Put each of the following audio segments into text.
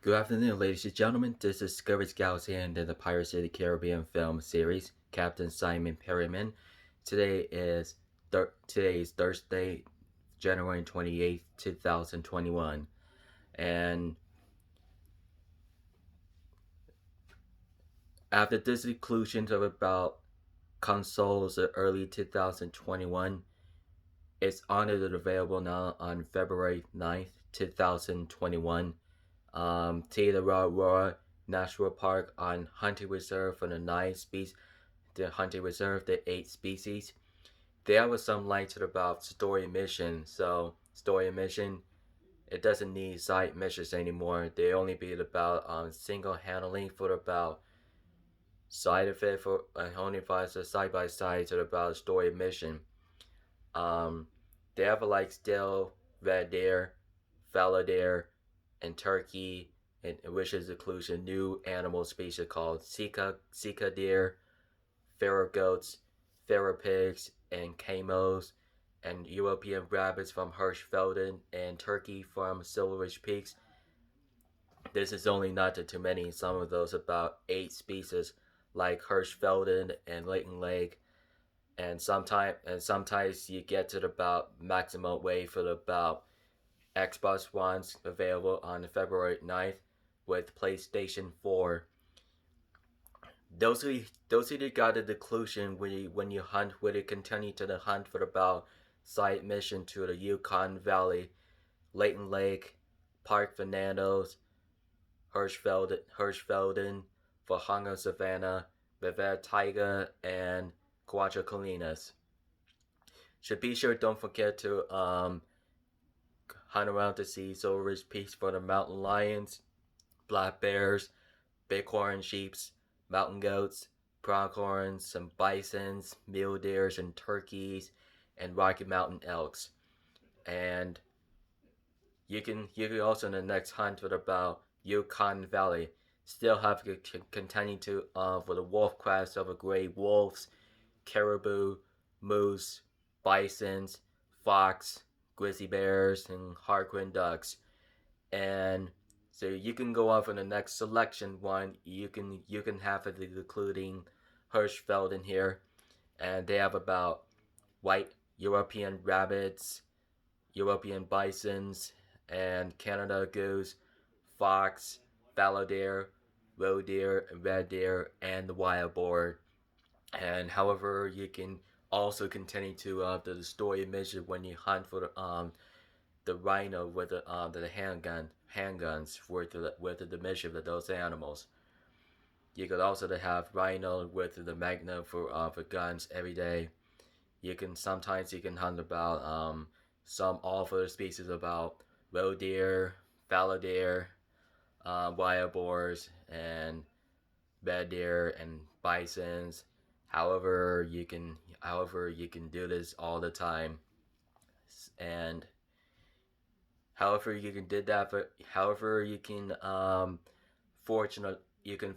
Good afternoon, ladies and gentlemen. This is Discovery Scouts and the Pirates of the Caribbean film series, Captain Simon Perryman. Today is Thursday, January 28th, 2021. And after the conclusion of about consoles of early 2021, it's on it available now on February 9th, 2021. Te Awaroa National Park on hunting reserve for the hunting reserve, the 8 species. There was some lights about story mission. So story mission, it doesn't need side missions anymore. They only be about single handling for about side of it for only five side by side to about story mission. Um, they have like still red deer, fallow deer, and turkey, and which is includes a new animal species called Sika deer, feral goats, feral pigs, and camos, and European rabbits from Hirschfelden and turkey from Silveridge Peaks. This is only not too many. Some of those about 8 species, like Hirschfelden and Leighton Lake, and sometimes you get to about maximum weight for about Xbox Ones available on February 9th with PlayStation 4. Those who got the conclusion when you hunt when you continue to the hunt for about side mission to the Yukon Valley, Leighton Lake, Park Fernandos, Hirschfelden, Vahanga Savannah, Bevet Taiga, and Cuatro Colinas. Should be sure don't forget to hunt around to see Silver's Peaks for the mountain lions, black bears, bighorn sheeps, mountain goats, pronghorns, some bisons, mule deers, and turkeys, and Rocky Mountain elks. And you can also in the next hunt for about Yukon Valley still have to continue to for the wolf crest of a gray wolves, caribou, moose, bisons, fox, grizzly bears, and harlequin ducks. And so you can go on for the next selection one. You can have it including Hirschfeld in here, and they have about white European rabbits, European bisons, and Canada goose, fox, fallow deer, roe deer, red deer, and the wild boar. And however, you can also continue to the story mission when you hunt for the rhino with the handguns with the mission of those animals. You could also have rhino with the magnum for guns every day. You can hunt about some awful species about roe deer, fallow deer, wild boars, and red deer and bisons. However, you can do this all the time, and however you can did that. For however you can fortunate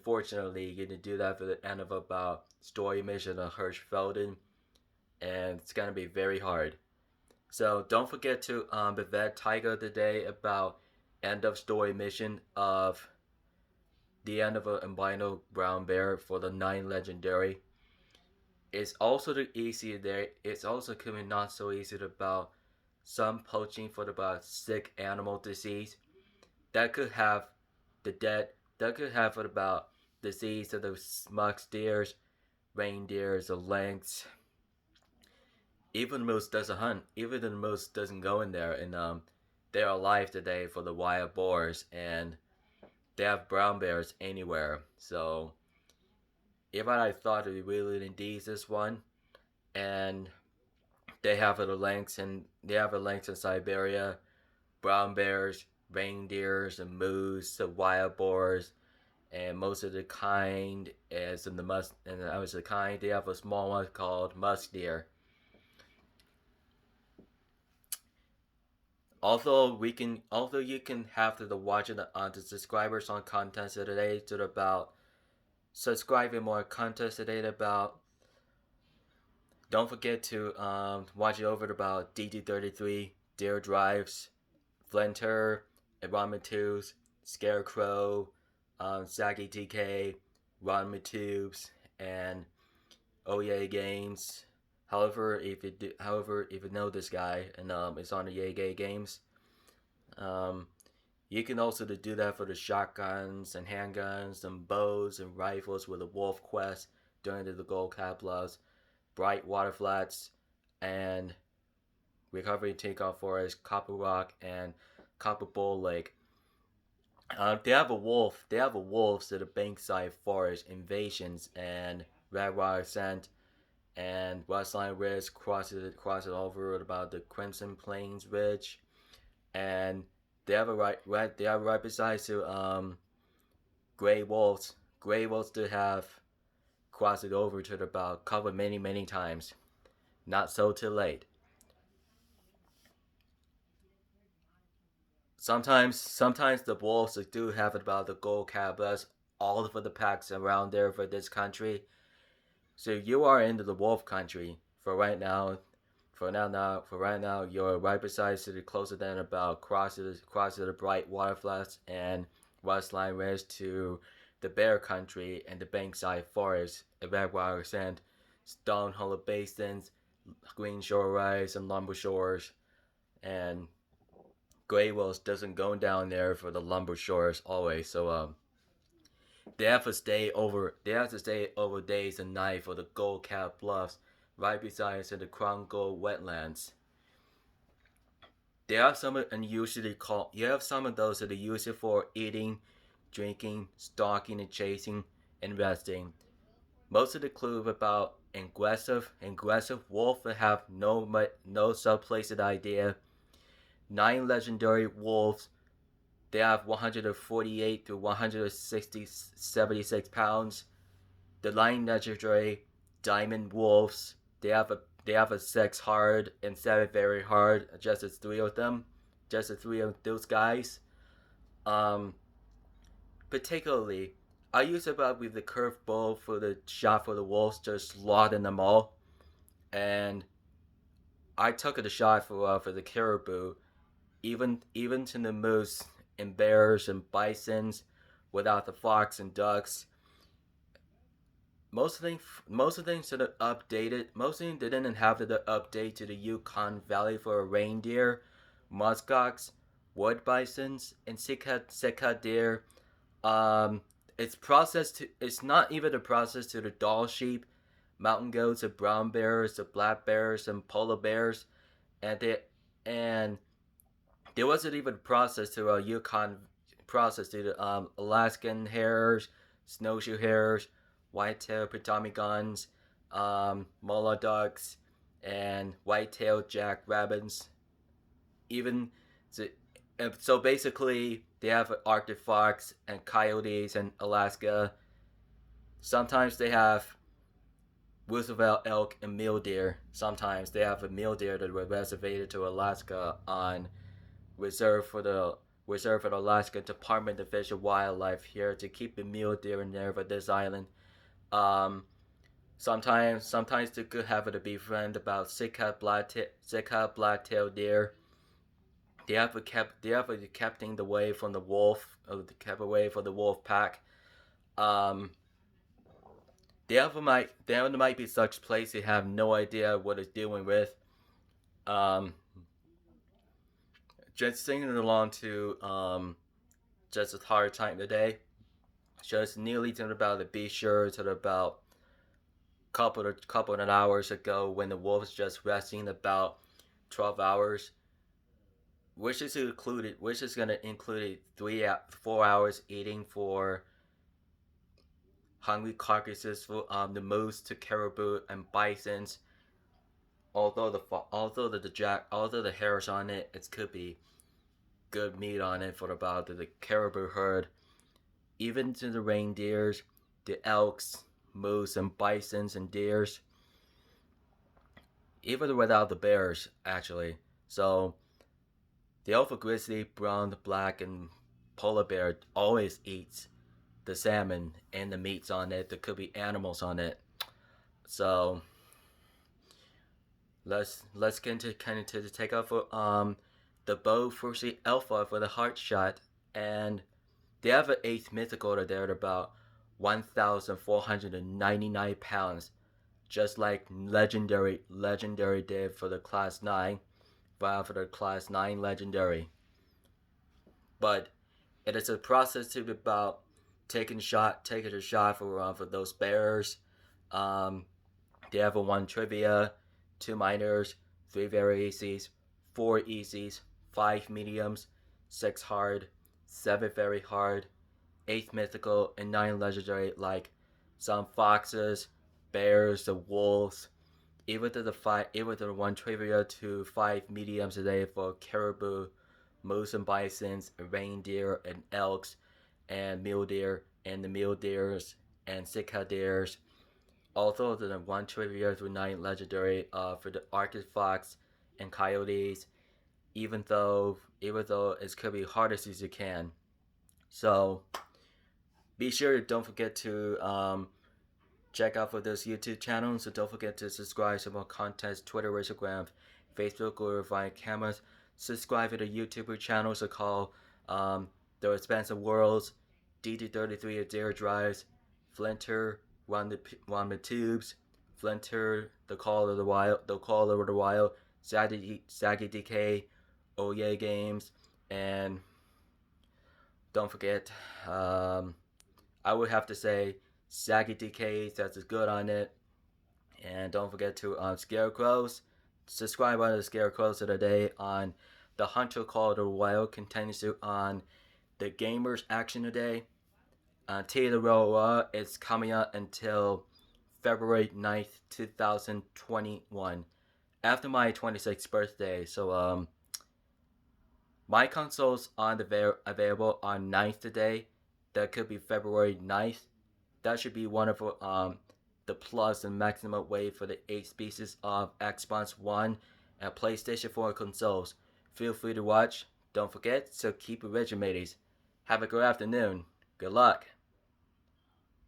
fortunately you can do that for the end of about story mission of Hirschfelden, and it's gonna be very hard. So don't forget to vet Tiger today about end of story mission of the end of an albino brown bear for the 9 legendary. It's also the easy there. It's also coming not so easy about some poaching for about sick animal disease that could have that could have about disease of the musk deers, reindeers, the lynx. Even the moose doesn't hunt. Even the moose doesn't go in there, and they're alive today for the wild boars, and they have brown bears anywhere. So if I thought we really indeed this one, and they have a lynx in Siberia, brown bears, reindeers, and moose, the wild boars, and most of the kind is in the musk. And I was the kind they have a small one called musk deer. Although you can have to watch it on the subscribers on content today to about subscribing more content today about. Don't forget to watch it over about DD33, Deer Drives, Flinter, Environment 2s, Scarecrow, Saki TK, Ron Tubes, and OEA Games. However, if you know this guy and it's on the EA Games, um, you can also do that for the shotguns and handguns and bows and rifles with the Wolf Quest during the Gold Cap Loves, Bright Water Flats, and Recovery Takeoff Forest, Copper Rock, and Copper Bowl Lake. They have a wolf. They have a wolves to the Bankside Forest invasions and Redwater Ascent and Westline Ridge crosses over about the Crimson Plains Ridge, and they have a right they have right beside to Gray Wolves. Gray Wolves do have crossed it over to the about covered many times. Not so too late. Sometimes the wolves do have about the gold cabas all over the packs around there for this country. So you are into the wolf country for right now. For right now, you're right beside city, closer than about cross the bright waterfalls and Westline Ridge to the bear country and the Bankside Forest, Redwater Sand, Stone Hollow Basins, Green Shore Rise, and Lumber Shores, and Grey Wolves doesn't go down there for the Lumber Shores always. So they have to stay over. They have to stay over days and night for the Gold Cap Bluffs, right beside the Crown Gold wetlands. They have some unusually called. You have some of those that are used for eating, drinking, stalking, and chasing, and resting. Most of the clue about aggressive wolf that have no subplaced idea. 9 legendary wolves. They have 148 to 76 pounds. The 9 legendary diamond wolves. They have a 6 hard and 7 very hard. Just as 3 of them. Just the 3 of those guys. Um, Particularly, I use about with the curved bow for the shot for the wolves, just slaughtering them all. And I took the shot for the caribou, even to the moose and bears and bisons, without the fox and ducks. Most of the things that are updated. Most of them didn't have the update to the Yukon Valley for reindeer, muskox, wood bisons, and Sitka deer. Um, it's processed to. It's not even a process to the doll sheep, mountain goats, the brown bears, the black bears, and polar bears, and and there wasn't even a process to a Yukon process to the Alaskan hares, snowshoe hares, white-tailed ptarmigans, mulla ducks, and white-tailed jackrabbits. Even so, basically, they have Arctic fox and coyotes in Alaska. Sometimes they have Roosevelt elk and mule deer. Sometimes they have a mule deer that was reservated to Alaska on reserved for the Alaska Department of Fish and Wildlife here to keep the mule deer in there for this island. Um, sometimes they could have it to befriend about Sitka black-tailed deer. They have kept the way from the wolf, kept away from the wolf pack. Um, there might be such place they have no idea what it's dealing with. Um, just singing along to just a hard time today. Just nearly to about the be sure to about couple of hours ago when the wolves just resting about 12 hours, which is gonna include 4 hours eating for hungry carcasses for the moose to caribou and bisons. Although the hairs on it, it could be good meat on it for about the caribou herd. Even to the reindeers, the elks, moose, and bisons and deers. Even without the bears, actually. So, the alpha grizzly, brown, black, and polar bear always eats the salmon and the meats on it. There could be animals on it. So, let's get into kind of to take off for the bow for the alpha for the heart shot, and They have an 8th mythical that they're about 1,499 pounds, just like legendary did for the class 9, for the class 9 legendary. But it is a process to be about taking a shot for those bears. Um, they have a 1 trivia, 2 minors, 3 very easies, 4 easies, 5 mediums, 6 hard, 7 very hard, 8 mythical, and 9 legendary, like some foxes, bears, the wolves. Even to the 1 trivia to 5 mediums a day for caribou, moose and bisons, reindeer and elks, and mule deer, and the mule deers and Sitka deers. Also, the 1 trivia through 9 legendary for the Arctic fox and coyotes, even though it could be hardest as you can. So be sure don't forget to check out for those YouTube channels. So don't forget to subscribe to more content, Twitter, Instagram, Facebook, or via cameras. Subscribe to the YouTuber channels are called The Expansive Worlds, DT33 Zero Drives, Flinter, Run the Tubes, Flinter, The Call of the Wild, Saggy DK, Oye Games, and don't forget, I would have to say Saggy DK, that's good on it. And don't forget to Scarecrows. Subscribe on the Scarecrows of the day on the Hunter Call of the Wild continues on the Gamers Action today. Te Awaroa is coming out until February 9th, 2021. After my 26th birthday. So my console's available on 9th today. That could be February 9th. That should be wonderful. The plus and maximum weight for the 8 species of Xbox One and PlayStation 4 consoles. Feel free to watch. Don't forget, so keep it rich, mateys. Have a good afternoon. Good luck.